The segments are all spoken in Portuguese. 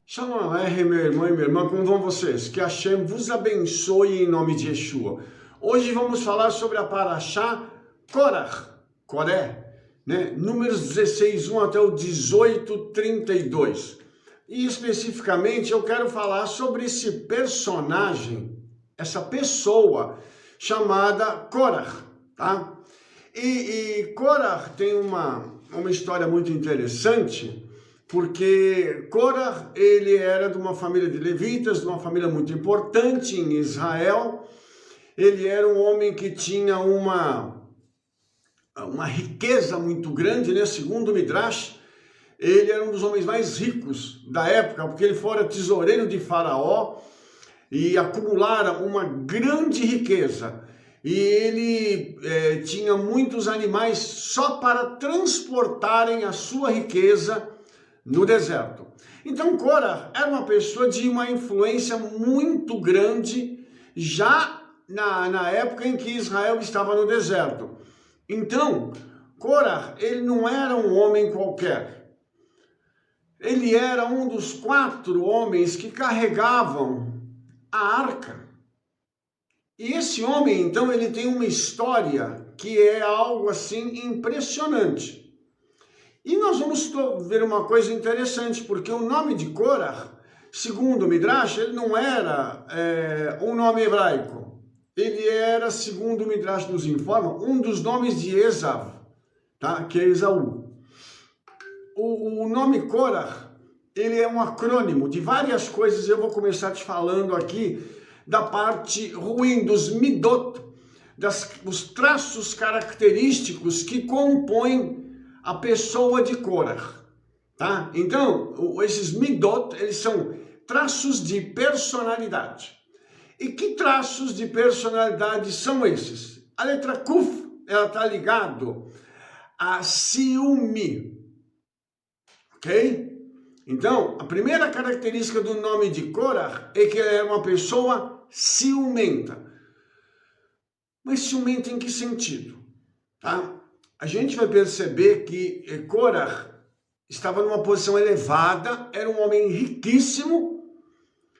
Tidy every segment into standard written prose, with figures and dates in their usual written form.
Shalom Aleichem, meu irmão e minha irmã, como vão vocês? Que Hashem vos abençoe em nome de Yeshua. Hoje vamos falar sobre a Parashá Korach, Coré, né? Números 16, 1 até o 18, 32. E especificamente eu quero falar sobre esse personagem, essa pessoa chamada Korach, tá? E Korach tem uma história muito interessante, porque Korach, ele era de uma família de levitas, de uma família muito importante em Israel. Ele era um homem que tinha uma riqueza muito grande, né? Segundo o Midrash, ele era um dos homens mais ricos da época, porque ele fora tesoureiro de Faraó e acumulara uma grande riqueza. E ele tinha muitos animais só para transportarem a sua riqueza no deserto. Então Korach era uma pessoa de uma influência muito grande já na época em que Israel estava no deserto. Então Korach, ele não era um homem qualquer. Ele era um dos 4 homens que carregavam a arca. E esse homem, então, ele tem uma história que é algo assim impressionante. E nós vamos ver uma coisa interessante, porque o nome de Korach, segundo o Midrash, ele não era um nome hebraico. Ele era, segundo o Midrash nos informa, um dos nomes de Esav, tá? Que é Esaú. O nome Korach, ele é um acrônimo de várias coisas. Eu vou começar te falando aqui da parte ruim, dos midot, dos traços característicos que compõem a pessoa de Korach, tá? Então, esses midot, eles são traços de personalidade. E que traços de personalidade são esses? A letra Kuf, ela está ligado a ciúme, ok? Então, a primeira característica do nome de Korach é que ele é uma pessoa ciumenta. Mas ciumenta em que sentido? Tá? A gente vai perceber que Korach estava numa posição elevada, era um homem riquíssimo,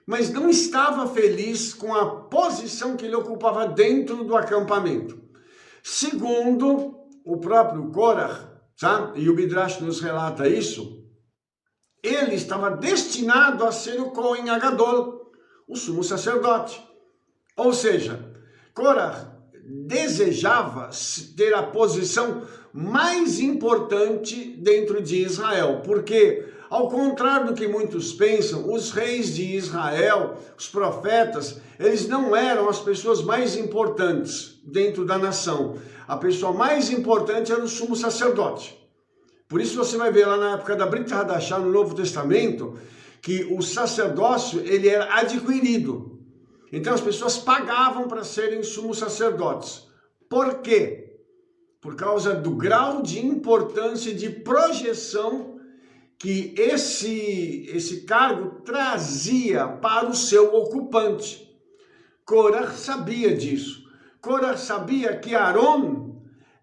mas não estava feliz com a posição que ele ocupava dentro do acampamento. Segundo o próprio Korach, tá? E o Midrash nos relata isso, ele estava destinado a ser o Kohen Agadol, o sumo sacerdote. Ou seja, Korach desejava ter a posição mais importante dentro de Israel, porque, ao contrário do que muitos pensam, os reis de Israel, os profetas, eles não eram as pessoas mais importantes dentro da nação. A pessoa mais importante era o sumo sacerdote. Por isso você vai ver lá na época da Brit Hadashah, no Novo Testamento, que o sacerdócio, ele era adquirido. Então as pessoas pagavam para serem sumos sacerdotes. Por quê? Por causa do grau de importância e de projeção que esse cargo trazia para o seu ocupante. Korach sabia disso. Korach sabia que Aron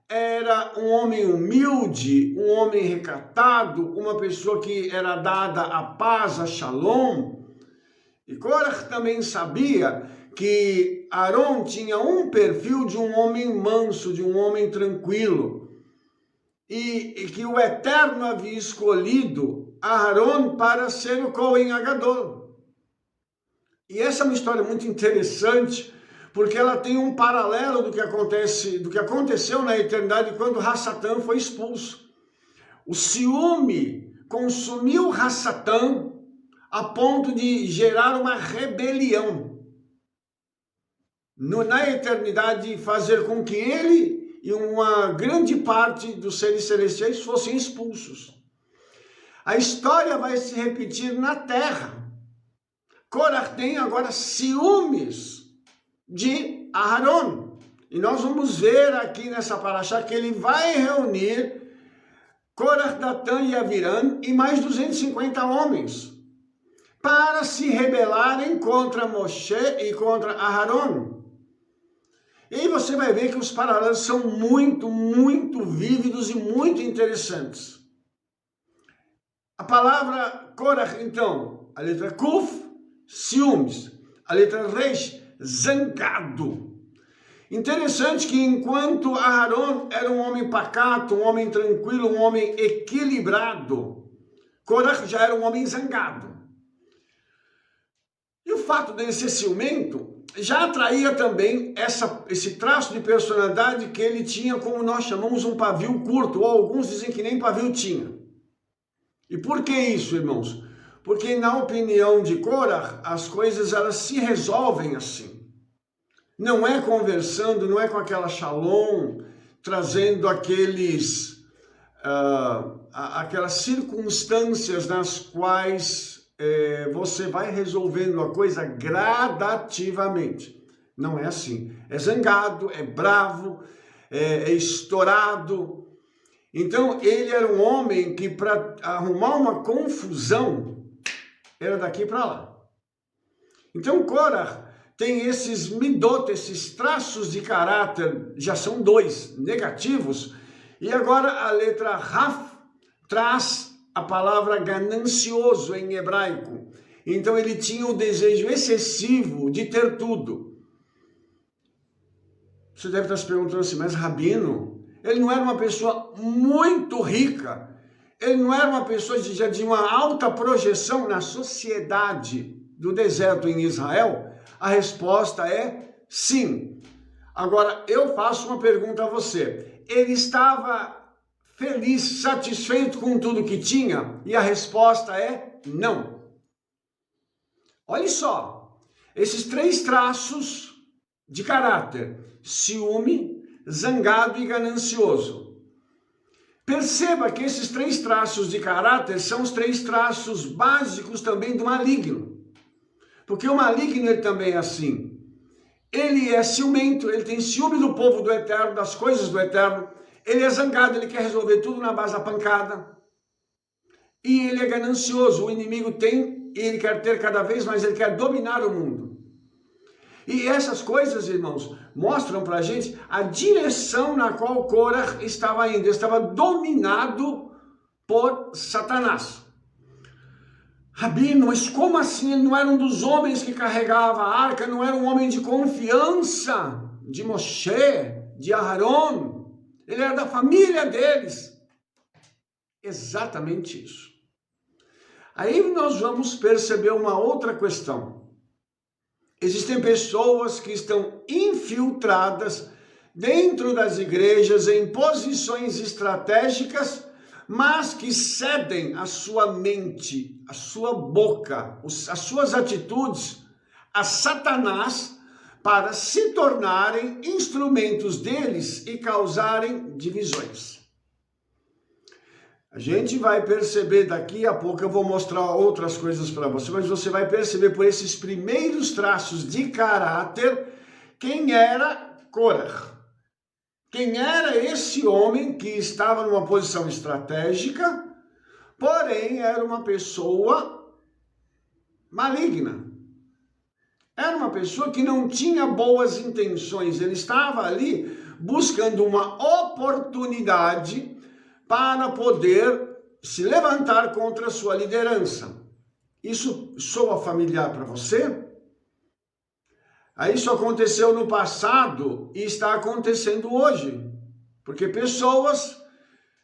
era um homem humilde, um homem recatado, uma pessoa que era dada a paz, a shalom. E Korach também sabia que Aron tinha um perfil de um homem manso, de um homem tranquilo. E que o Eterno havia escolhido Aron para ser o Kohen Agadol. E essa é uma história muito interessante, porque ela tem um paralelo do que aconteceu na eternidade quando Hassatan foi expulso. O ciúme consumiu Hassatan a ponto de gerar uma rebelião. Na eternidade, fazer com que ele e uma grande parte dos seres celestiais fossem expulsos. A história vai se repetir na terra. Korach tem agora ciúmes de Aharon. E nós vamos ver aqui nessa parashá que ele vai reunir Korach, Datan e Aviram e mais 250 homens para se rebelarem contra Moshe e contra Aharon. E aí você vai ver que os paralelos são muito, muito vívidos e muito interessantes. A palavra Korach, então, a letra Kuf, ciúmes, a letra Resh, zangado. Interessante que enquanto Aharon era um homem pacato, um homem tranquilo, um homem equilibrado, Korach já era um homem zangado. E o fato dele ser ciumento já atraía também esse traço de personalidade que ele tinha, como nós chamamos, um pavio curto, ou alguns dizem que nem pavio tinha. E por que isso, irmãos? Porque na opinião de Korach, as coisas elas se resolvem assim. Não é conversando, não é com aquela shalom, trazendo aquelas circunstâncias nas quais você vai resolvendo a coisa gradativamente. Não é assim. É zangado, é bravo, é estourado. Então, ele era um homem que para arrumar uma confusão, era daqui para lá. Então, Korach tem esses midot, esses traços de caráter, já são 2 negativos, e agora a letra Raf traz a palavra ganancioso em hebraico. Então ele tinha o desejo excessivo de ter tudo. Você deve estar se perguntando assim, mas Rabino, ele não era uma pessoa muito rica, ele não era uma pessoa já de uma alta projeção na sociedade do deserto em Israel? A resposta é sim. Agora, eu faço uma pergunta a você. Ele estava feliz, satisfeito com tudo que tinha? E a resposta é não. Olha só, esses 3 traços de caráter: ciúme, zangado e ganancioso. Perceba que esses 3 traços de caráter são os 3 traços básicos também do maligno. Porque o maligno ele também é assim. Ele é ciumento, ele tem ciúme do povo do eterno, das coisas do eterno. Ele é zangado, ele quer resolver tudo na base da pancada. E ele é ganancioso, o inimigo tem, e ele quer ter cada vez mais, ele quer dominar o mundo. E essas coisas, irmãos, mostram para a gente a direção na qual Korach estava indo. Ele estava dominado por Satanás. Rabino, mas como assim? Ele não era um dos homens que carregava a arca, não era um homem de confiança de Moshe, de Aharon. Ele era da família deles. Exatamente isso. Aí nós vamos perceber uma outra questão. Existem pessoas que estão infiltradas dentro das igrejas em posições estratégicas, mas que cedem a sua mente, a sua boca, as suas atitudes a Satanás para se tornarem instrumentos deles e causarem divisões. A gente vai perceber daqui a pouco, eu vou mostrar outras coisas para você, mas você vai perceber por esses primeiros traços de caráter quem era Korach. Quem era esse homem que estava numa posição estratégica, porém era uma pessoa maligna. Era uma pessoa que não tinha boas intenções, ele estava ali buscando uma oportunidade para poder se levantar contra a sua liderança. Isso soa familiar para você? Isso aconteceu no passado e está acontecendo hoje, porque pessoas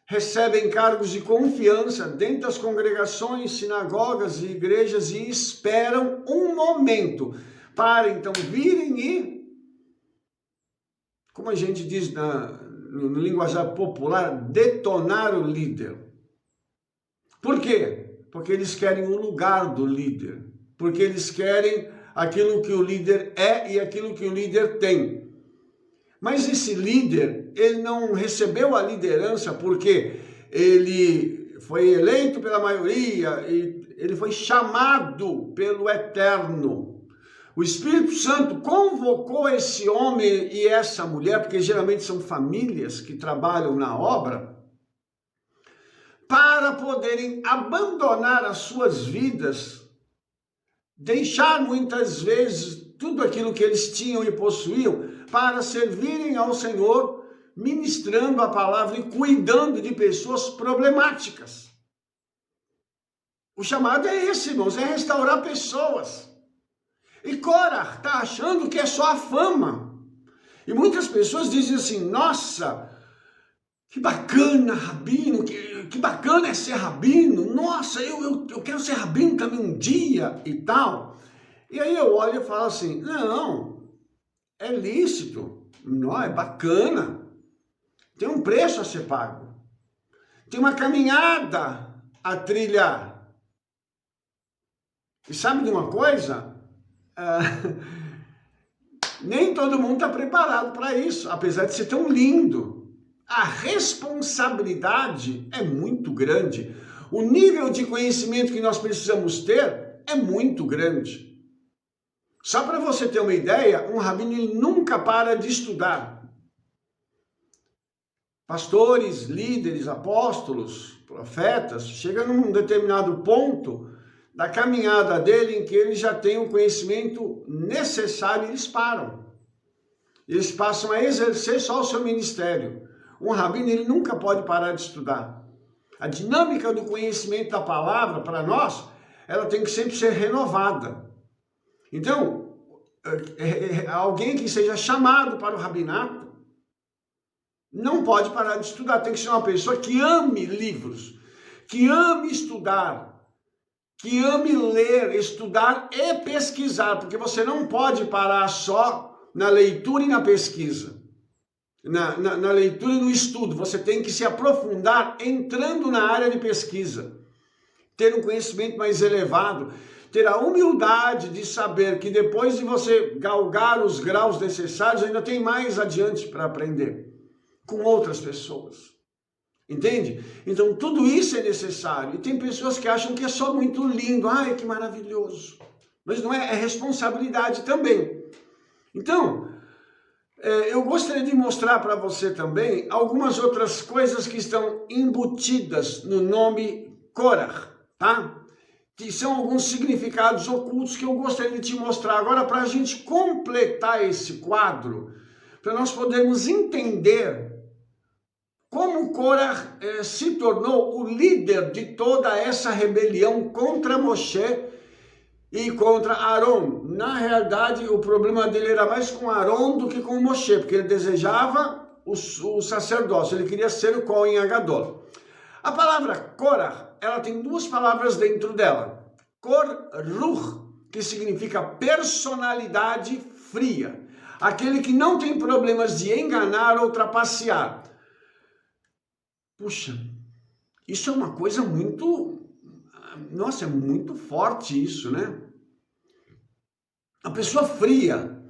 recebem cargos de confiança dentro das congregações, sinagogas e igrejas e esperam um momento para então virem e, como a gente diz no linguajar popular, detonar o líder. Por quê? Porque eles querem o lugar do líder, porque eles querem aquilo que o líder é e aquilo que o líder tem. Mas esse líder, ele não recebeu a liderança porque ele foi eleito pela maioria e ele foi chamado pelo Eterno. O Espírito Santo convocou esse homem e essa mulher, porque geralmente são famílias que trabalham na obra, para poderem abandonar as suas vidas, deixar muitas vezes tudo aquilo que eles tinham e possuíam para servirem ao Senhor, ministrando a palavra e cuidando de pessoas problemáticas. O chamado é esse, irmãos, é restaurar pessoas. E Korah está achando que é só a fama. E muitas pessoas dizem assim, nossa, que bacana, rabino, que bacana é ser rabino, nossa, eu quero ser rabino também um dia e tal. E aí eu olho e falo assim, não, é lícito, não, é bacana, tem um preço a ser pago, tem uma caminhada a trilhar. E sabe de uma coisa? Nem todo mundo está preparado para isso, apesar de ser tão lindo. A responsabilidade é muito grande. O nível de conhecimento que nós precisamos ter é muito grande. Só para você ter uma ideia, um rabino ele nunca para de estudar. Pastores, líderes, apóstolos, profetas, chegam num determinado ponto da caminhada dele em que eles já têm o conhecimento necessário e eles param. Eles passam a exercer só o seu ministério. Um rabino ele nunca pode parar de estudar. A dinâmica do conhecimento da palavra, para nós, ela tem que sempre ser renovada. Então, alguém que seja chamado para o rabinato não pode parar de estudar. Tem que ser uma pessoa que ame livros, que ame estudar, que ame ler, estudar e pesquisar, porque você não pode parar só na leitura e na pesquisa, na leitura e no estudo. Você tem que se aprofundar entrando na área de pesquisa, ter um conhecimento mais elevado, ter a humildade de saber que depois de você galgar os graus necessários, ainda tem mais adiante para aprender com outras pessoas. Entende? Então, tudo isso é necessário. E tem pessoas que acham que é só muito lindo. Ai, que maravilhoso. Mas não é, é responsabilidade também. Então, eu gostaria de mostrar para você também algumas outras coisas que estão embutidas no nome Korah, tá? Que são alguns significados ocultos que eu gostaria de te mostrar agora para a gente completar esse quadro, para nós podermos entender como Korah se tornou o líder de toda essa rebelião contra Moshe e contra Aaron. Na realidade, o problema dele era mais com Aaron do que com Moshe, porque ele desejava o sacerdócio, ele queria ser o Kohen Agadol. A palavra Korah, ela tem duas palavras dentro dela. Kor-ruch, que significa personalidade fria. Aquele que não tem problemas de enganar ou trapacear. Puxa, isso é uma coisa muito... Nossa, é muito forte isso, né? A pessoa fria,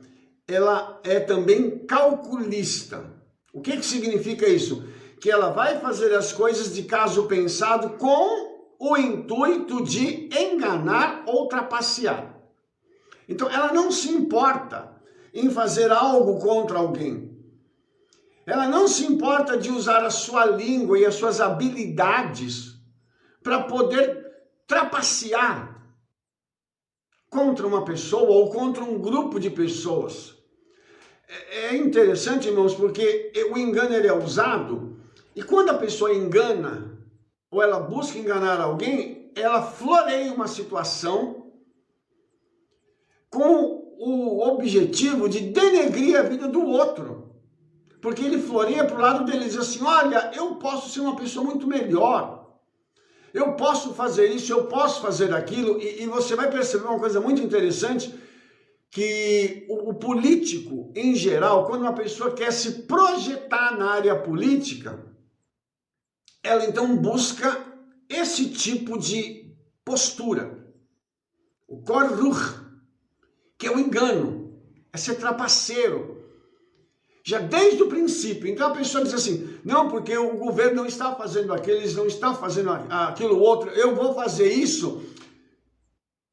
ela é também calculista. O que significa isso? Que ela vai fazer as coisas de caso pensado com o intuito de enganar ou trapacear. Então, ela não se importa em fazer algo contra alguém. Ela não se importa de usar a sua língua e as suas habilidades para poder trapacear contra uma pessoa ou contra um grupo de pessoas. É interessante, irmãos, porque o engano ele é usado e quando a pessoa engana ou ela busca enganar alguém, ela floreia uma situação com o objetivo de denegrir a vida do outro. Porque ele floreia para o lado dele e diz assim, olha, eu posso ser uma pessoa muito melhor, eu posso fazer isso, eu posso fazer aquilo, e você vai perceber uma coisa muito interessante, que o político, em geral, quando uma pessoa quer se projetar na área política, ela então busca esse tipo de postura, o kor-ruch, que é o engano, é ser trapaceiro, já desde o princípio. Então a pessoa diz assim, não, porque o governo não está fazendo aquilo, eles não estão fazendo aquilo outro, eu vou fazer isso.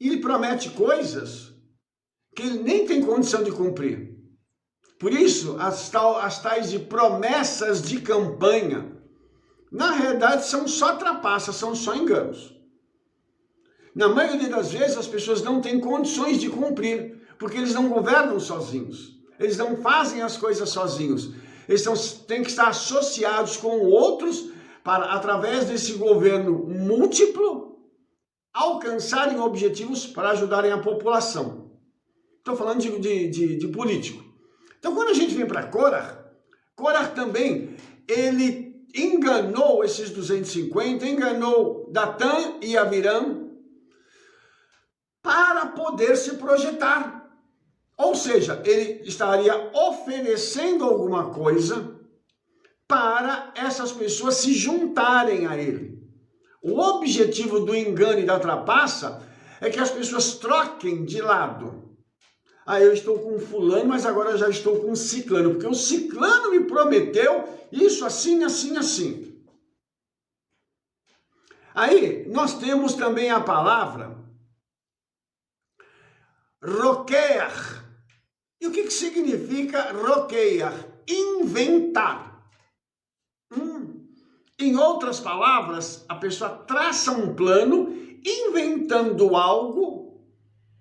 E ele promete coisas que ele nem tem condição de cumprir. Por isso, as tais de promessas de campanha, na realidade são só trapaças, são só enganos. Na maioria das vezes as pessoas não têm condições de cumprir, porque eles não governam sozinhos. Eles não fazem as coisas sozinhos. Eles têm que estar associados com outros para, através desse governo múltiplo, alcançarem objetivos para ajudarem a população. Estou falando de político. Então, quando a gente vem para Korah também, ele enganou esses 250, enganou Datã e Abiram para poder se projetar. Ou seja, ele estaria oferecendo alguma coisa para essas pessoas se juntarem a ele. O objetivo do engano e da trapaça é que as pessoas troquem de lado. Eu estou com fulano, mas agora já estou com ciclano, porque o ciclano me prometeu isso assim, assim, assim. Aí, nós temos também a palavra roquear. E o que significa roquear? Inventar. Em outras palavras, a pessoa traça um plano inventando algo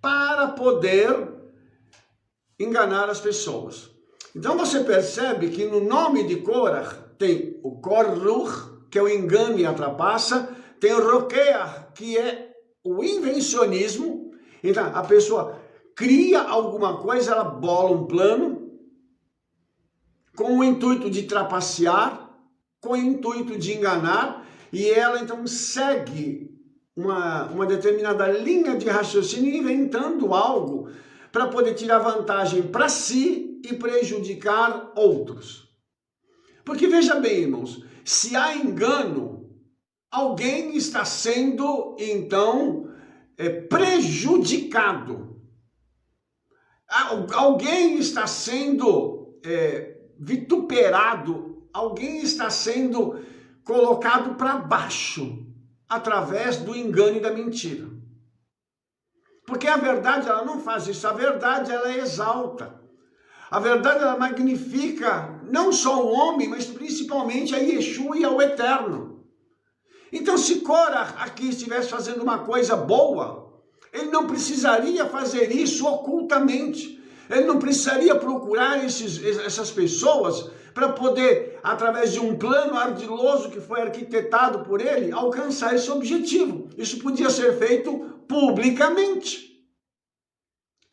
para poder enganar as pessoas. Então você percebe que no nome de Korah tem o Korruch, que é o engano e a trapaça, tem o Roquear, que é o invencionismo. Então a pessoa cria alguma coisa, ela bola um plano com o intuito de trapacear, com o intuito de enganar, e ela então segue uma determinada linha de raciocínio inventando algo para poder tirar vantagem para si e prejudicar outros. Porque veja bem, irmãos, se há engano, alguém está sendo, então, prejudicado. Alguém está sendo vituperado, alguém está sendo colocado para baixo através do engano e da mentira. Porque a verdade, ela não faz isso. A verdade, ela exalta. A verdade, ela magnifica não só o homem, mas principalmente a Yeshua e ao Eterno. Então, se Korah aqui estivesse fazendo uma coisa boa, ele não precisaria fazer isso ocultamente. Ele não precisaria procurar essas pessoas para poder, através de um plano ardiloso que foi arquitetado por ele, alcançar esse objetivo. Isso podia ser feito publicamente.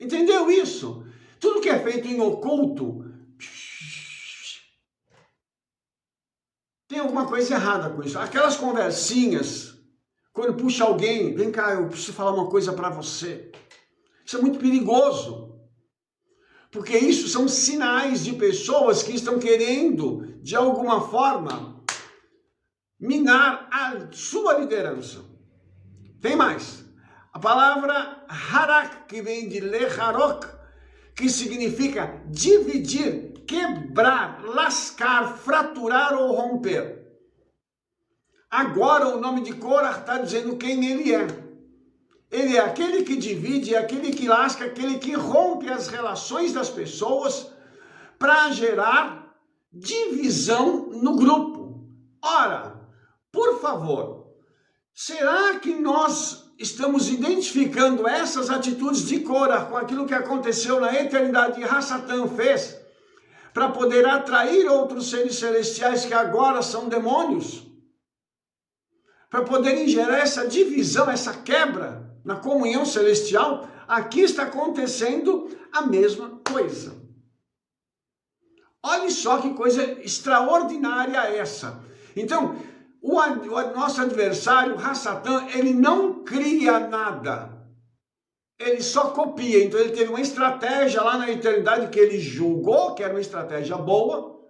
Entendeu isso? Tudo que é feito em oculto, tem alguma coisa errada com isso. Aquelas conversinhas, quando puxa alguém, vem cá, eu preciso falar uma coisa para você. Isso é muito perigoso. Porque isso são sinais de pessoas que estão querendo, de alguma forma, minar a sua liderança. Tem mais. A palavra harak, que vem de lecharok, que significa dividir, quebrar, lascar, fraturar ou romper. Agora o nome de Korah está dizendo quem ele é. Ele é aquele que divide, é aquele que lasca, aquele que rompe as relações das pessoas para gerar divisão no grupo. Ora, por favor, será que nós estamos identificando essas atitudes de Korah com aquilo que aconteceu na eternidade e Hassatan fez para poder atrair outros seres celestiais que agora são demônios? Para poderem gerar essa divisão, essa quebra na comunhão celestial? Aqui está acontecendo a mesma coisa. Olha só que coisa extraordinária essa. Então, o nosso adversário, Hassatan, ele não cria nada. Ele só copia. Então ele teve uma estratégia lá na eternidade que ele julgou que era uma estratégia boa.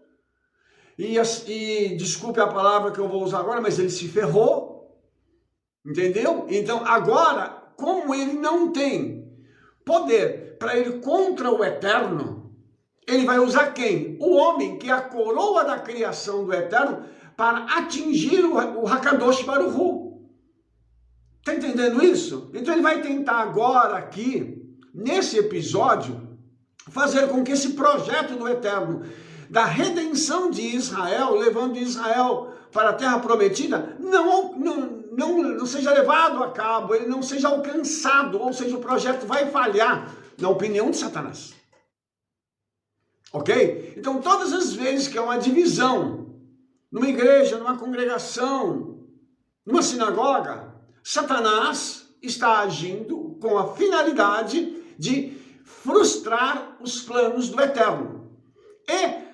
E desculpe a palavra que eu vou usar agora, mas ele se ferrou. Entendeu? Então agora, como ele não tem poder para ir contra o Eterno, ele vai usar quem? O homem, que é a coroa da criação do Eterno, para atingir o Hakadosh Baruch Hu. Está entendendo isso? Então ele vai tentar agora aqui, nesse episódio, fazer com que esse projeto do Eterno, da redenção de Israel, levando Israel para a terra prometida, não seja levado a cabo, ele não seja alcançado, ou seja, o projeto vai falhar, na opinião de Satanás. Ok? Então todas as vezes que há uma divisão, numa igreja, numa congregação, numa sinagoga, Satanás está agindo com a finalidade de frustrar os planos do Eterno. E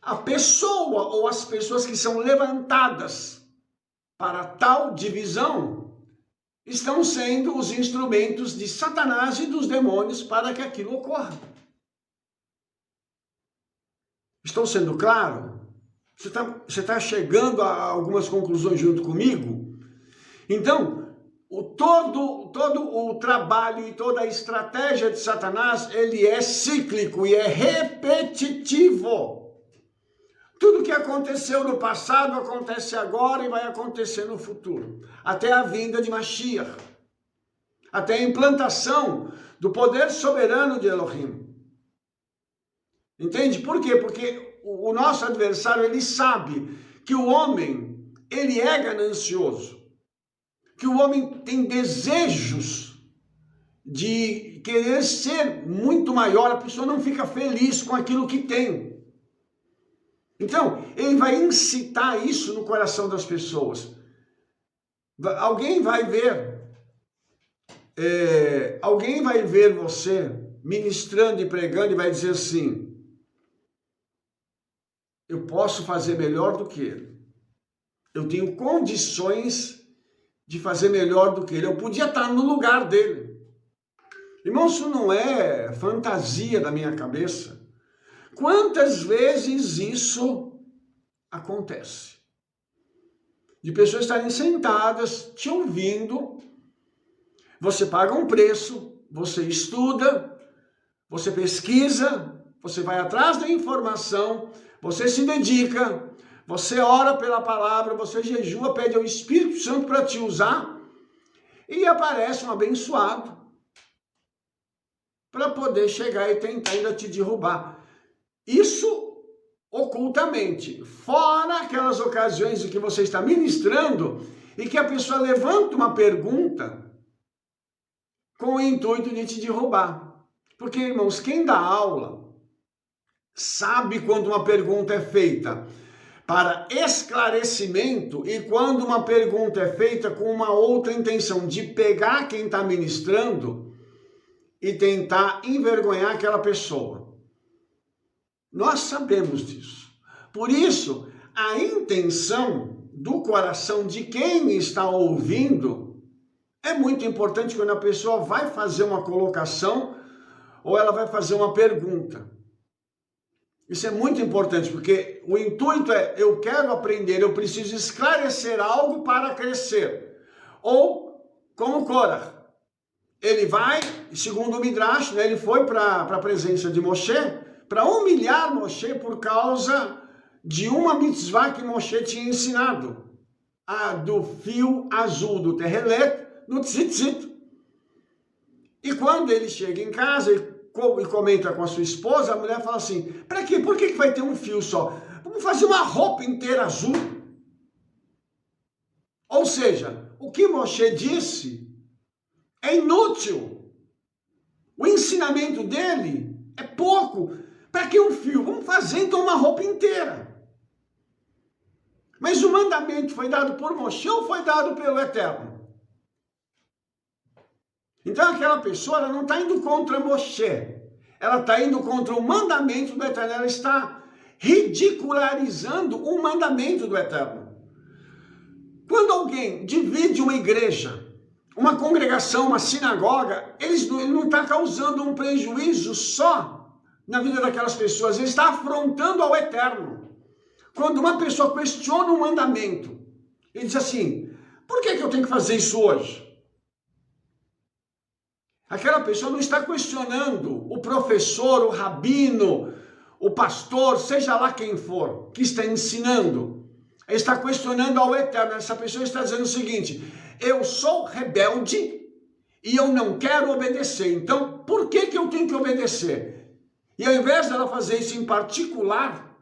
a pessoa ou as pessoas que são levantadas para tal divisão estão sendo os instrumentos de Satanás e dos demônios para que aquilo ocorra. Estou sendo claro? Você tá chegando a algumas conclusões junto comigo? Então, todo o trabalho e toda a estratégia de Satanás, ele é cíclico e é repetitivo. Tudo que aconteceu no passado acontece agora e vai acontecer no futuro, até a vinda de Mashiach, até a implantação do poder soberano de Elohim. Entende? Por quê? Porque o nosso adversário, ele sabe que o homem, ele é ganancioso, que o homem tem desejos de querer ser muito maior, a pessoa não fica feliz com aquilo que tem. Então, ele vai incitar isso no coração das pessoas. Alguém vai ver você ministrando e pregando e vai dizer assim: eu posso fazer melhor do que ele. Eu tenho condições de fazer melhor do que ele. Eu podia estar no lugar dele. Irmão, isso não é fantasia da minha cabeça. Quantas vezes isso acontece? De pessoas estarem sentadas, te ouvindo, você paga um preço, você estuda, você pesquisa, você vai atrás da informação, você se dedica, você ora pela palavra, você jejua, pede ao Espírito Santo para te usar, e aparece um abençoado para poder chegar e tentar ainda te derrubar. Isso ocultamente, fora aquelas ocasiões em que você está ministrando e que a pessoa levanta uma pergunta com o intuito de te derrubar. Porque, irmãos, quem dá aula sabe quando uma pergunta é feita para esclarecimento e quando uma pergunta é feita com uma outra intenção de pegar quem está ministrando e tentar envergonhar aquela pessoa. Nós sabemos disso. Por isso, a intenção do coração de quem está ouvindo é muito importante quando a pessoa vai fazer uma colocação ou ela vai fazer uma pergunta. Isso é muito importante, porque o intuito é: eu quero aprender, eu preciso esclarecer algo para crescer. Ou, como Korah, ele vai, segundo o Midrash, né, ele foi para a presença de Moshe, para humilhar Moshe por causa de uma mitzvah que Moshe tinha ensinado, a do fio azul do Tehelet no tzitzit. E quando ele chega em casa e comenta com a sua esposa, a mulher fala assim: para quê? Por que vai ter um fio só? Vamos fazer uma roupa inteira azul. Ou seja, o que Moshe disse é inútil. O ensinamento dele é pouco. Para que um fio? Vamos fazer então uma roupa inteira. Mas o mandamento foi dado por Moshe ou foi dado pelo Eterno? Então aquela pessoa, ela não está indo contra Moshe. Ela está indo contra o mandamento do Eterno. Ela está ridicularizando o mandamento do Eterno. Quando alguém divide uma igreja, uma congregação, uma sinagoga, ele não está causando um prejuízo só na vida daquelas pessoas, ele está afrontando ao Eterno. Quando uma pessoa questiona um mandamento, ele diz assim: por que eu tenho que fazer isso hoje? Aquela pessoa não está questionando o professor, o rabino, o pastor, seja lá quem for, que está ensinando. Ele está questionando ao Eterno. Essa pessoa está dizendo o seguinte: eu sou rebelde e eu não quero obedecer. Então, por que eu tenho que obedecer? E ao invés dela fazer isso em particular,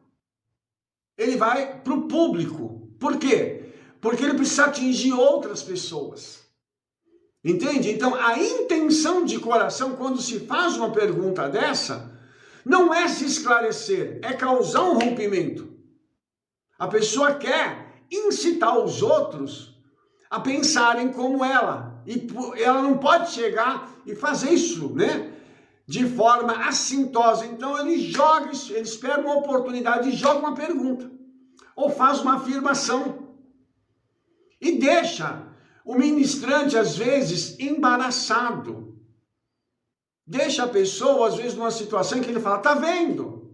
ele vai para o público. Por quê? Porque ele precisa atingir outras pessoas. Entende? Então, a intenção de coração, quando se faz uma pergunta dessa, não é se esclarecer, é causar um rompimento. A pessoa quer incitar os outros a pensarem como ela. E ela não pode chegar e fazer isso, né? De forma assintosa. Então ele joga, ele espera uma oportunidade e joga uma pergunta. Ou faz uma afirmação. E deixa o ministrante, às vezes, embaraçado. Deixa a pessoa, às vezes, numa situação em que ele fala, tá vendo?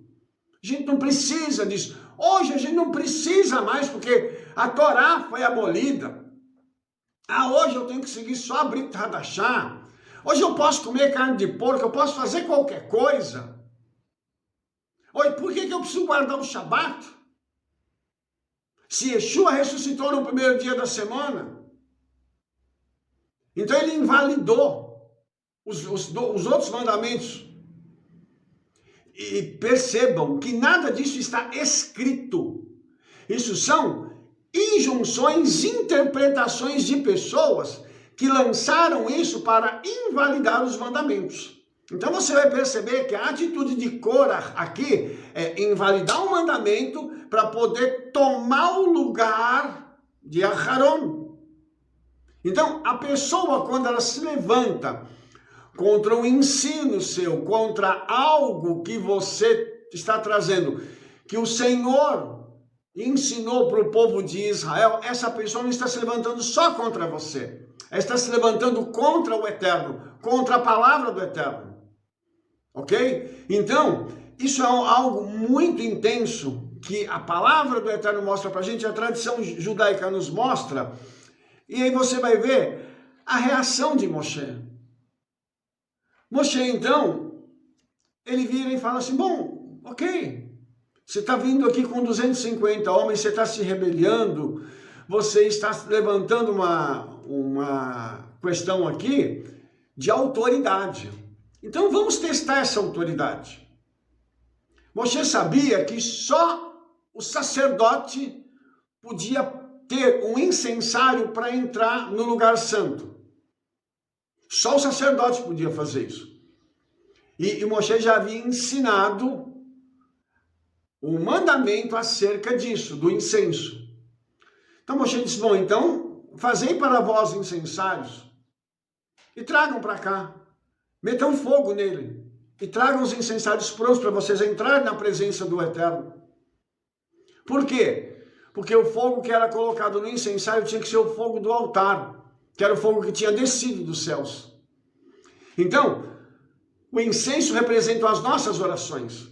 A gente não precisa disso. Hoje a gente não precisa mais, porque a Torá foi abolida. Hoje eu tenho que seguir só a Brit Hadashah. Hoje eu posso comer carne de porco, eu posso fazer qualquer coisa. Oi, por que eu preciso guardar o Shabat? Se Yeshua ressuscitou no primeiro dia da semana, então ele invalidou os outros mandamentos. E percebam que nada disso está escrito. Isso são injunções, interpretações de pessoas que lançaram isso para invalidar os mandamentos. Então você vai perceber que a atitude de Korah aqui é invalidar o mandamento para poder tomar o lugar de Aharon. Então a pessoa, quando ela se levanta contra um ensino seu, contra algo que você está trazendo, que o Senhor ensinou para o povo de Israel, essa pessoa não está se levantando só contra você, ela está se levantando contra o Eterno, contra a palavra do Eterno, ok? Então, isso é algo muito intenso, que a palavra do Eterno mostra para a gente, a tradição judaica nos mostra, e aí você vai ver a reação de Moshe. Moshe, então, ele vira e fala assim, bom, ok, você está vindo aqui com 250 homens, você está se rebelando, você está levantando uma questão aqui de autoridade. Então vamos testar essa autoridade. Moshe sabia que só o sacerdote podia ter um incensário para entrar no lugar santo. Só o sacerdote podia fazer isso. E Moshe já havia ensinado o mandamento acerca disso, do incenso. Então Moshe disse, bom, então fazei para vós incensários e tragam para cá. Metam fogo nele e tragam os incensários prontos para vocês entrarem na presença do Eterno. Por quê? Porque o fogo que era colocado no incensário tinha que ser o fogo do altar, que era o fogo que tinha descido dos céus. Então, o incenso representa as nossas orações.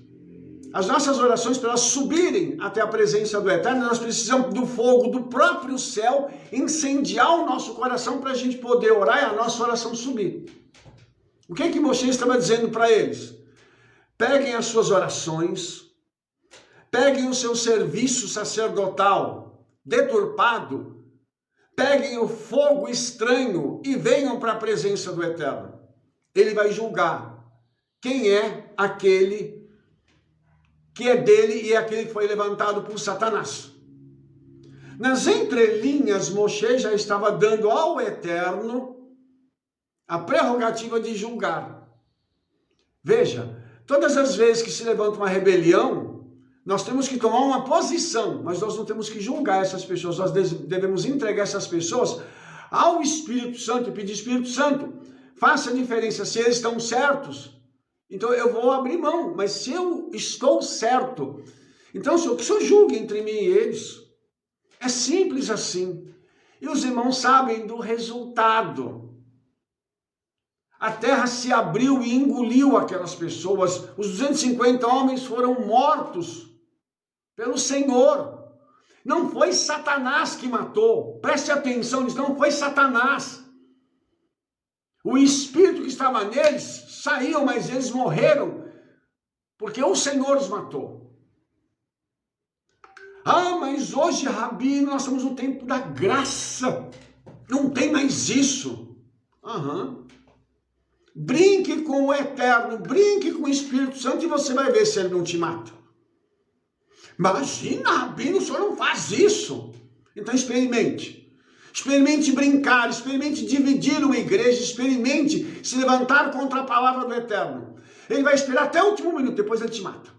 As nossas orações, para elas subirem até a presença do Eterno, nós precisamos do fogo do próprio céu incendiar o nosso coração para a gente poder orar e a nossa oração subir. O que Moshe estava dizendo para eles? Peguem as suas orações, peguem o seu serviço sacerdotal deturpado, peguem o fogo estranho e venham para a presença do Eterno. Ele vai julgar quem é aquele que é dele e é aquele que foi levantado por Satanás. Nas entrelinhas, Moshe já estava dando ao Eterno a prerrogativa de julgar. Veja, todas as vezes que se levanta uma rebelião, nós temos que tomar uma posição, mas nós não temos que julgar essas pessoas, nós devemos entregar essas pessoas ao Espírito Santo e pedir, Espírito Santo, faça a diferença, se eles estão certos, então eu vou abrir mão, mas se eu estou certo, então que o Senhor julgue entre mim e eles. É simples assim. E os irmãos sabem do resultado. A terra se abriu e engoliu aquelas pessoas. Os 250 homens foram mortos pelo Senhor. Não foi Satanás que matou. Preste atenção nisso, não foi Satanás. O espírito que estava neles saiu, mas eles morreram porque o Senhor os matou. Mas hoje, Rabi, nós estamos no tempo da graça. Não tem mais isso. Brinque com o Eterno, brinque com o Espírito Santo e você vai ver se ele não te mata. Imagina, Rabi, o senhor não faz isso. Então experimente. Experimente brincar, experimente dividir uma igreja, experimente se levantar contra a palavra do Eterno. Ele vai esperar até o último minuto, depois ele te mata.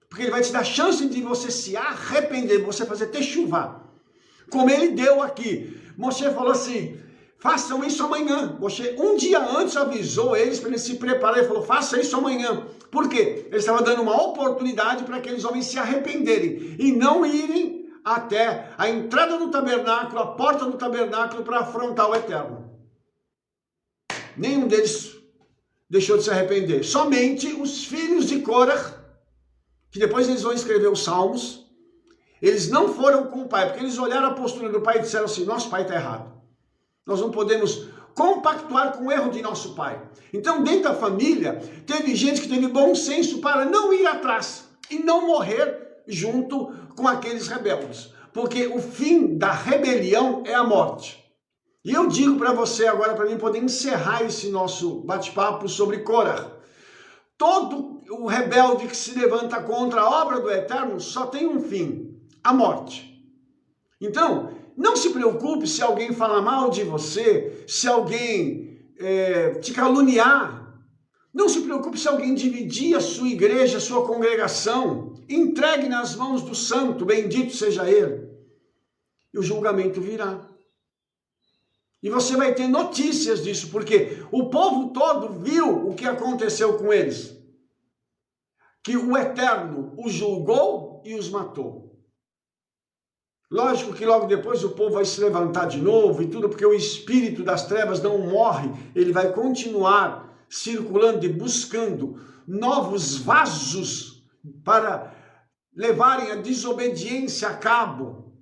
Porque ele vai te dar chance de você se arrepender, você fazer techuvá. Como ele deu aqui. Moshe falou assim, façam isso amanhã. Moshe um dia antes avisou eles para eles se prepararem e falou, faça isso amanhã. Por quê? Ele estava dando uma oportunidade para aqueles homens se arrependerem e não irem até a entrada do tabernáculo, a porta do tabernáculo para afrontar o Eterno. Nenhum deles deixou de se arrepender. Somente os filhos de Korah, que depois eles vão escrever os Salmos, eles não foram com o pai, porque eles olharam a postura do pai e disseram assim, nosso pai está errado. Nós não podemos compactuar com o erro de nosso pai. Então, dentro da família, teve gente que teve bom senso para não ir atrás e não morrer junto com aqueles rebeldes. Porque o fim da rebelião é a morte. E eu digo para você agora, para mim poder encerrar esse nosso bate-papo sobre Korah. Todo o rebelde que se levanta contra a obra do Eterno só tem um fim, a morte. Então, não se preocupe se alguém falar mal de você, se alguém te caluniar. Não se preocupe se alguém dividir a sua igreja, a sua congregação. Entregue nas mãos do santo, bendito seja ele. E o julgamento virá. E você vai ter notícias disso, porque o povo todo viu o que aconteceu com eles. Que o Eterno os julgou e os matou. Lógico que logo depois o povo vai se levantar de novo e tudo, porque o espírito das trevas não morre, ele vai continuar circulando e buscando novos vasos para levarem a desobediência a cabo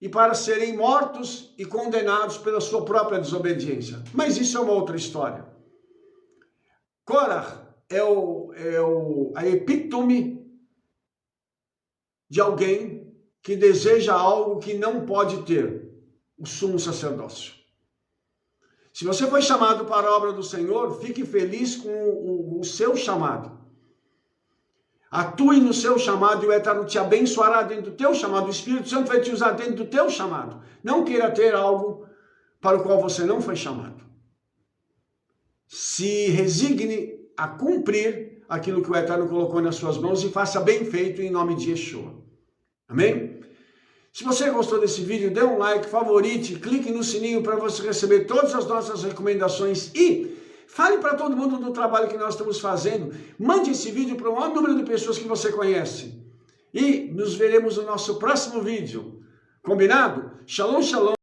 e para serem mortos e condenados pela sua própria desobediência. Mas isso é uma outra história. Korah é a epítome de alguém que deseja algo que não pode ter, o sumo sacerdócio. Se você foi chamado para a obra do Senhor, fique feliz com o seu chamado. Atue no seu chamado e o Eterno te abençoará dentro do teu chamado. O Espírito Santo vai te usar dentro do teu chamado. Não queira ter algo para o qual você não foi chamado. Se resigne a cumprir aquilo que o Eterno colocou nas suas mãos e faça bem feito em nome de Yeshua. Amém? Se você gostou desse vídeo, dê um like, favorite, clique no sininho para você receber todas as nossas recomendações e fale para todo mundo do trabalho que nós estamos fazendo. Mande esse vídeo para o maior número de pessoas que você conhece. E nos veremos no nosso próximo vídeo. Combinado? Shalom, shalom.